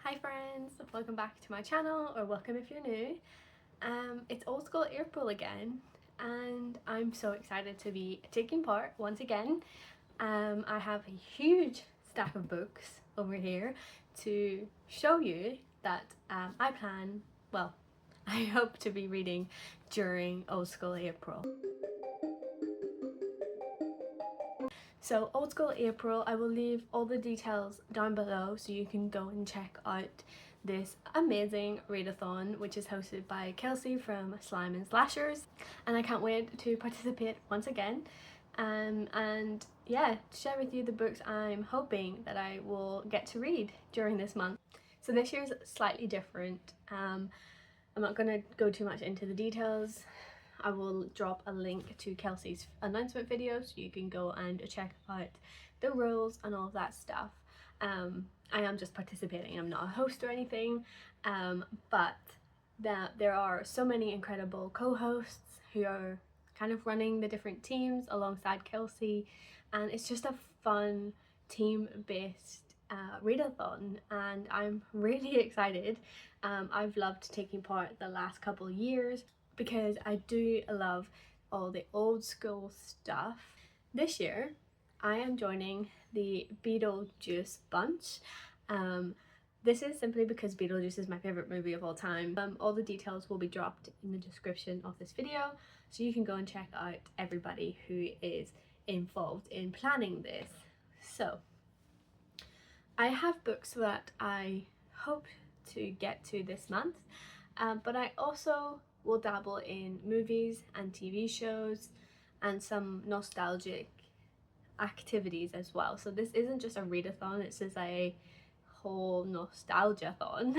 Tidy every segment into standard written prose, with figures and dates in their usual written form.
Hi friends, welcome back to my channel, or welcome if you're new. It's Old School April again, and I'm so excited to be taking part once again. I have a huge stack of books over here to show you that I hope to be reading during Old School April. So Old School April, I will leave all the details down below so you can go and check out this amazing readathon, which is hosted by Kelsey from Slime and Slashers, and I can't wait to participate once again and yeah, share with you the books I'm hoping that I will get to read during this month. So this year's slightly different. I'm not going to go too much into the details. I will drop a link to Kelsey's announcement video so you can go and check out the rules and all of that stuff. I am just participating, I'm not a host or anything, but there are so many incredible co-hosts who are kind of running the different teams alongside Kelsey, and it's just a fun team-based readathon, and I'm really excited. I've loved taking part the last couple of years because I do love all the old school stuff. This year I am joining the Beetlejuice bunch. This is simply because Beetlejuice is my favourite movie of all time. All the details will be dropped in the description of this video, so you can go and check out everybody who is involved in planning this. So I have books that I hope to get to this month, but I also will dabble in movies and TV shows and some nostalgic activities as well. So this isn't just a readathon, it's just a whole nostalgia-thon.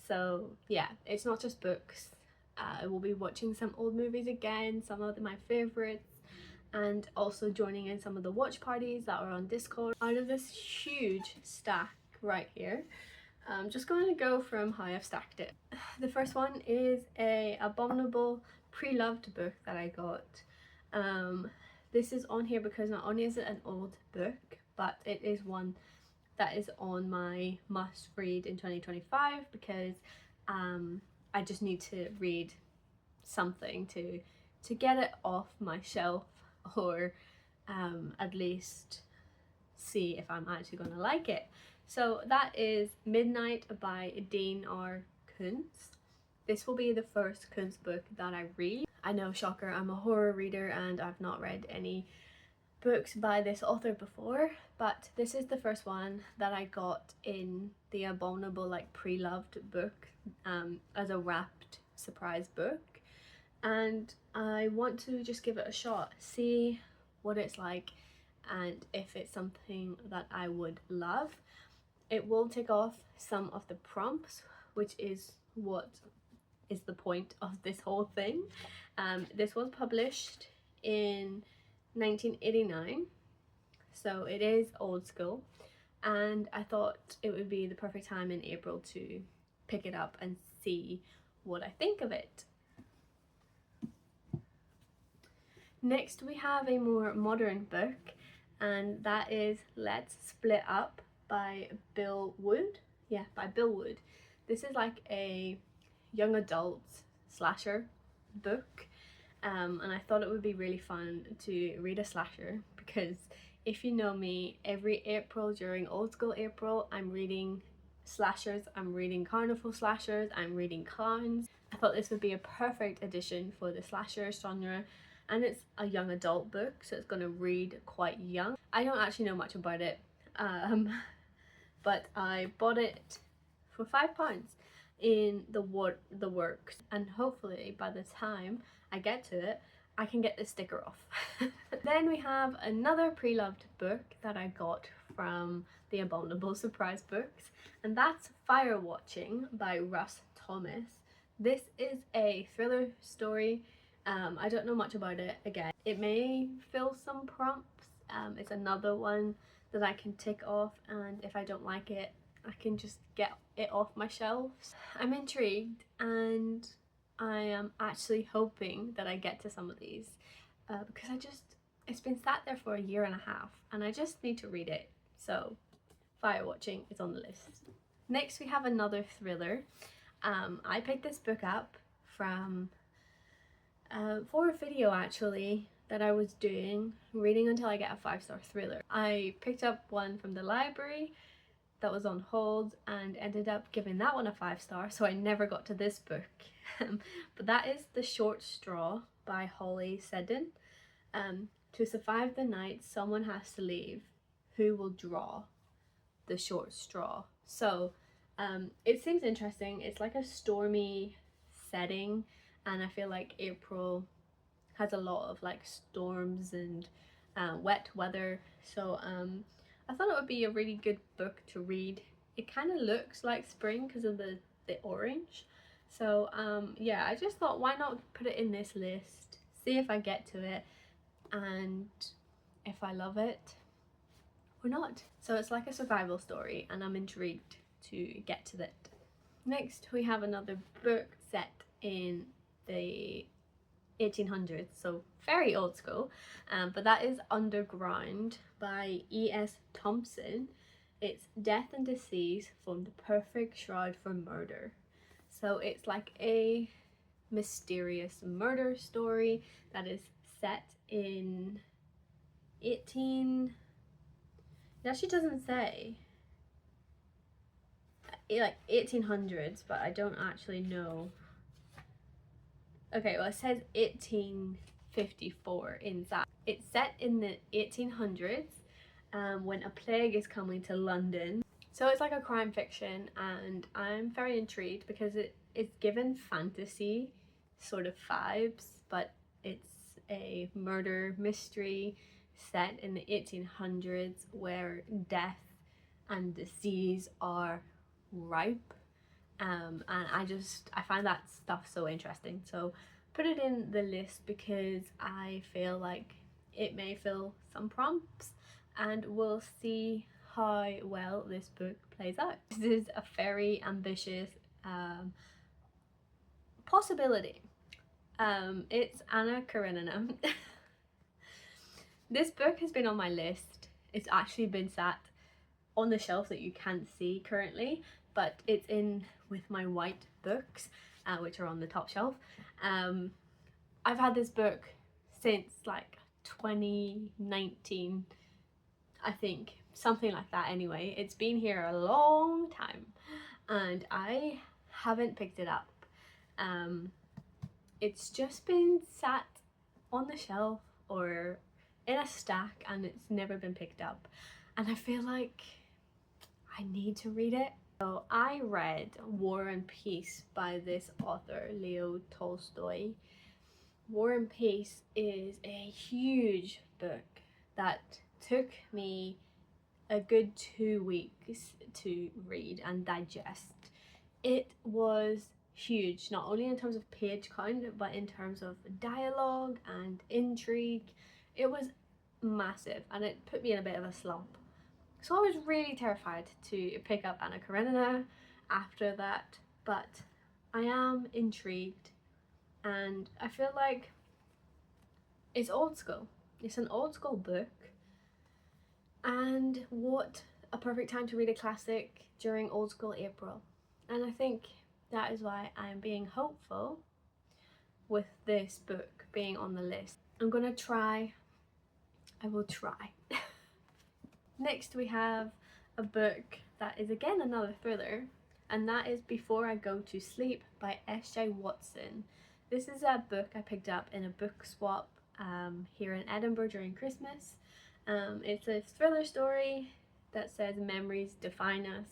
So yeah, it's not just books. I will be watching some old movies again, some of my favourites, and also joining in some of the watch parties that are on Discord. Out of this huge stack right here, I'm just going to go from how I've stacked it. The first one is a abominable pre-loved book that I got. This is on here because not only is it an old book, but it is one that is on my must read in 2025 because I just need to read something to get it off my shelf, or at least see if I'm actually going to like it. So that is Midnight by Dean R. Koontz. This will be the first Koontz book that I read. I know, shocker, I'm a horror reader and I've not read any books by this author before, but this is the first one that I got in the abominable pre-loved book as a wrapped surprise book, and I want to just give it a shot, see what it's like and if it's something that I would love. It will take off some of the prompts, which is what is the point of this whole thing. This was published in 1989, so it is old school, and I thought it would be the perfect time in April to pick it up and see what I think of it. Next we have a more modern book, and that is Let's Split Up by Bill Wood. Yeah, by Bill Wood. This is like a young adult slasher book, and I thought it would be really fun to read a slasher because if you know me, every April during Old School April I'm reading slashers, I'm reading carnival slashers, I'm reading clowns. I thought this would be a perfect addition for the slasher genre, and it's a young adult book, so it's going to read quite young. I don't actually know much about it, but I bought it for £5 in the works, and hopefully by the time I get to it I can get the sticker off. Then we have another pre-loved book that I got from the Abominable Surprise Books, and that's Fire Watching by Russ Thomas. This is a thriller story. I don't know much about it. Again, it may fill some prompts. It's another one that I can tick off, and if I don't like it I can just get it off my shelves. I'm intrigued, and I am actually hoping that I get to some of these because it's been sat there for a year and a half and I just need to read it. So fire watching is on the list. Next we have another thriller. I picked this book up from for a video actually that I was doing, reading until I get a 5-star thriller. I picked up one from the library that was on hold and ended up giving that one a 5-star, so I never got to this book. But that is The Short Straw by Holly Seddon. To survive the night, someone has to leave. Who will draw the short straw? So it seems interesting. It's like a stormy setting, and I feel like April has a lot of like storms and wet weather, so I thought it would be a really good book to read. It kind of looks like spring because of the orange, so yeah, I just thought why not put it in this list, see if I get to it, and if I love it or not. So it's like a survival story and I'm intrigued to get to that. Next we have another book set in the 1800s, so very old school, but that is Underground by E.S. Thompson. It's death and disease form the perfect shroud for murder. So it's like a mysterious murder story that is set in it actually doesn't say, like 1800s, but I don't actually know. Okay, well it says 1854 inside. It's set in the 1800s when a plague is coming to London. So it's like a crime fiction, and I'm very intrigued because it's given fantasy sort of vibes, but it's a murder mystery set in the 1800s where death and disease are ripe. And I find that stuff so interesting, so put it in the list because I feel like it may fill some prompts, and we'll see how well this book plays out. This is a very ambitious possibility. It's Anna Karenina. This book has been on my list. It's actually been sat on the shelf that you can't see currently, but it's in with my white books, which are on the top shelf. I've had this book since like 2019, I think, something like that. Anyway, it's been here a long time and I haven't picked it up. It's just been sat on the shelf or in a stack and it's never been picked up, and I feel like I need to read it. So I read War and Peace by this author, Leo Tolstoy. War and Peace is a huge book that took me a good 2 weeks to read and digest. It was huge, not only in terms of page count, but in terms of dialogue and intrigue. It was massive and it put me in a bit of a slump. So I was really terrified to pick up Anna Karenina after that, but I am intrigued and I feel like it's old school. It's an old school book, and what a perfect time to read a classic during Old School April. And I think that is why I'm being hopeful with this book being on the list. I'm gonna try. I will try. Next we have a book that is again another thriller, and that is Before I Go to Sleep by S.J. Watson. This is a book I picked up in a book swap here in Edinburgh during Christmas. It's a thriller story that says memories define us.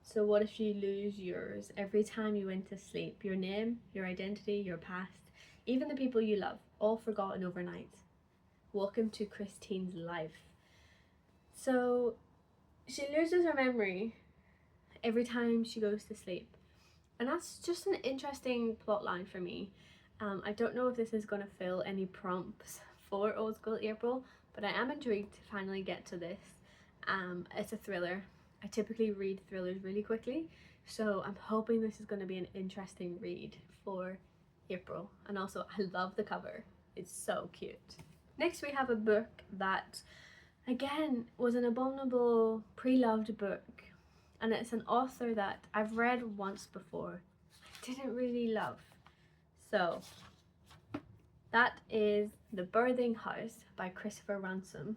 So what if you lose yours every time you went to sleep? Your name, your identity, your past, even the people you love, all forgotten overnight. Welcome to Christine's life. So she loses her memory every time she goes to sleep, and that's just an interesting plot line for me. I don't know if this is going to fill any prompts for Old School April, but I am intrigued to finally get to this. It's a thriller. I typically read thrillers really quickly, so I'm hoping this is going to be an interesting read for April. And also I love the cover, it's so cute. Next we have a book that again was an abominable pre-loved book, and it's an author that I've read once before, I didn't really love. So that is The Birthing House by Christopher Ransom.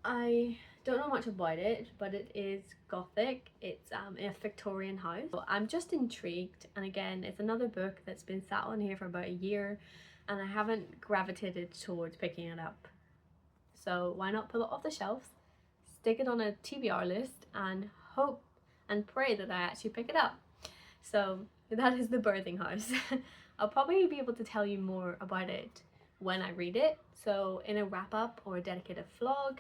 I don't know much about it, but it is gothic. It's in a Victorian house. So I'm just intrigued, and again, it's another book that's been sat on here for about a year and I haven't gravitated towards picking it up. So why not pull it off the shelves, stick it on a TBR list, and hope and pray that I actually pick it up. So that is The Birthing House. I'll probably be able to tell you more about it when I read it. So in a wrap up or a dedicated vlog,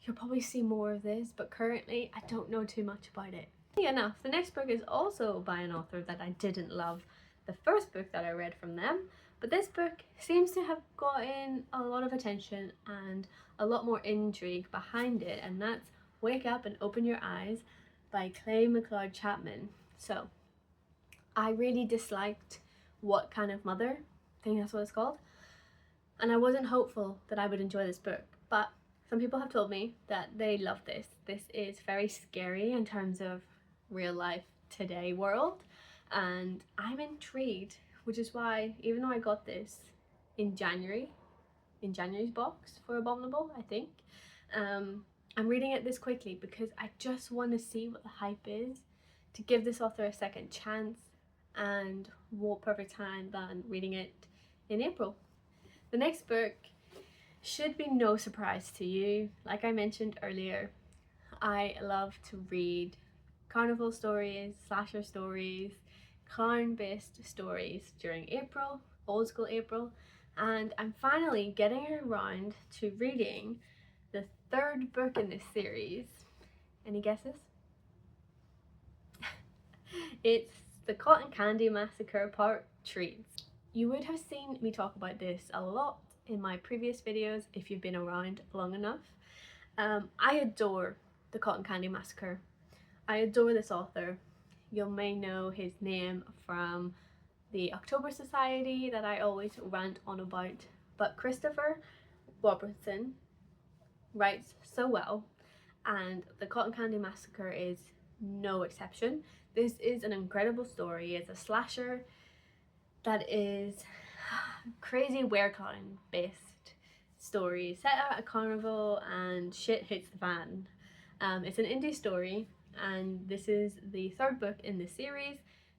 you'll probably see more of this, but currently I don't know too much about it. Funny enough, the next book is also by an author that I didn't love the first book that I read from them, but this book seems to have gotten a lot of attention and a lot more intrigue behind it, and that's Wake Up and Open Your Eyes by Clay McLeod Chapman. So I really disliked What Kind of Mother, I think that's what it's called, and I wasn't hopeful that I would enjoy this book, but some people have told me that they love this. This is very scary in terms of real life today world, and I'm intrigued, which is why even though I got this in January's box for Abominable, I think, I'm reading it this quickly because I just want to see what the hype is, to give this author a second chance, and what perfect time than reading it in April. The next book should be no surprise to you. Like I mentioned earlier, I love to read carnival stories, slasher stories, clown-based stories during April, old school April, and I'm finally getting around to reading the third book in this series. Any guesses? It's The Cotton Candy Massacre Part 3. You would have seen me talk about this a lot in my previous videos if you've been around long enough. I adore The Cotton Candy Massacre. I adore this author. You may know his name from the October Society that I always rant on about, but Christopher Robertson writes so well, and The Cotton Candy Massacre is no exception. This is an incredible story. It's a slasher that is crazy wereclown based story set at a carnival and shit hits the fan. It's an indie story, and this is the third book in the series,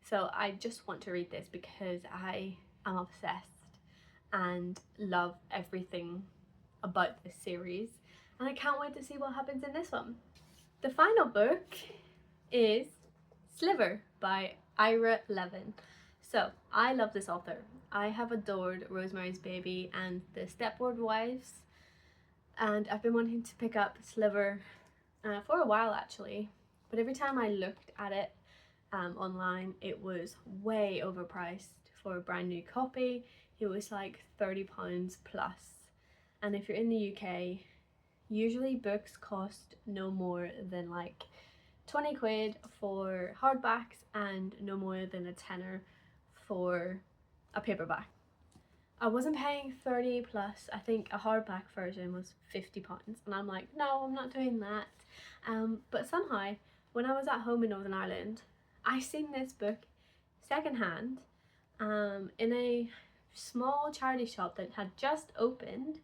so I just want to read this because I am obsessed and love everything about this series, and I can't wait to see what happens in this one. The final book is Sliver by Ira Levin. So I love this author. I have adored Rosemary's Baby and The Stepford Wives, and I've been wanting to pick up Sliver for a while actually, but every time I looked at it online, it was way overpriced for a brand new copy. It was like £30 plus, and if you're in the UK, usually books cost no more than like 20 quid for hardbacks and no more than a tenner for a paperback. I wasn't paying 30 plus, I think a hardback version was £50, and I'm like, no, I'm not doing that. But somehow, when I was at home in Northern Ireland, I seen this book secondhand in a small charity shop that had just opened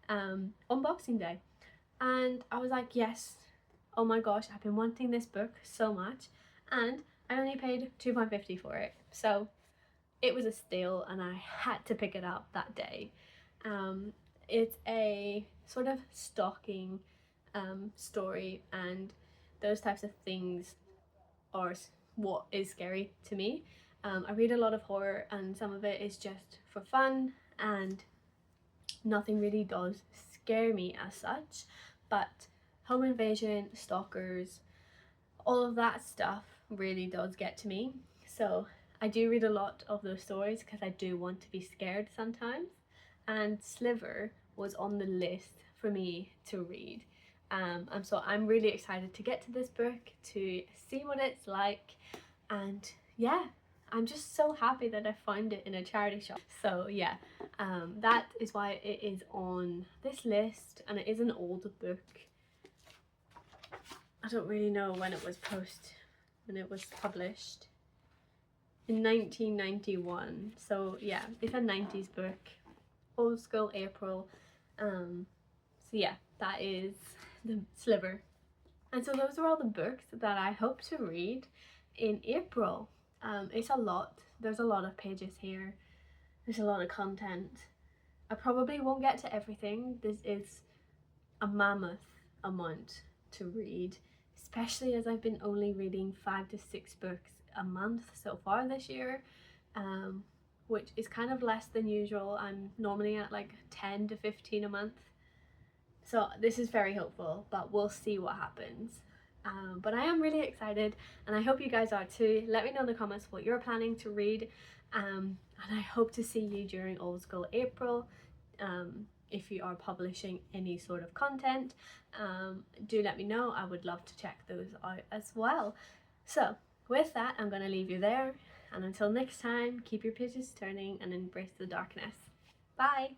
on Boxing Day, and I was like, yes, oh my gosh, I've been wanting this book so much, and I only paid £2.50 for it, so it was a steal and I had to pick it up that day. It's a sort of stalking story, and those types of things are what is scary to me. I read a lot of horror, and some of it is just for fun, and nothing really does scare me as such, but home invasion, stalkers, all of that stuff really does get to me. So I do read a lot of those stories because I do want to be scared sometimes, and Sliver was on the list for me to read. And so I'm really excited to get to this book, to see what it's like, and yeah, I'm just so happy that I found it in a charity shop. So yeah, that is why it is on this list, and it is an older book. I don't really know when it was published. In 1991. So yeah, it's a 90s book. Old School April. So yeah, that is the sliver. And so those are all the books that I hope to read in April. It's a lot. There's a lot of pages here. There's a lot of content. I probably won't get to everything. This is a mammoth amount to read, especially as I've been only reading 5 to 6 books a month so far this year, which is kind of less than usual. I'm normally at like 10 to 15 a month. So this is very hopeful, but we'll see what happens. But I am really excited, and I hope you guys are too. Let me know in the comments what you're planning to read, and I hope to see you during Old School April. If you are publishing any sort of content, do let me know. I would love to check those out as well. So with that, I'm going to leave you there, and until next time, keep your pages turning and embrace the darkness. Bye!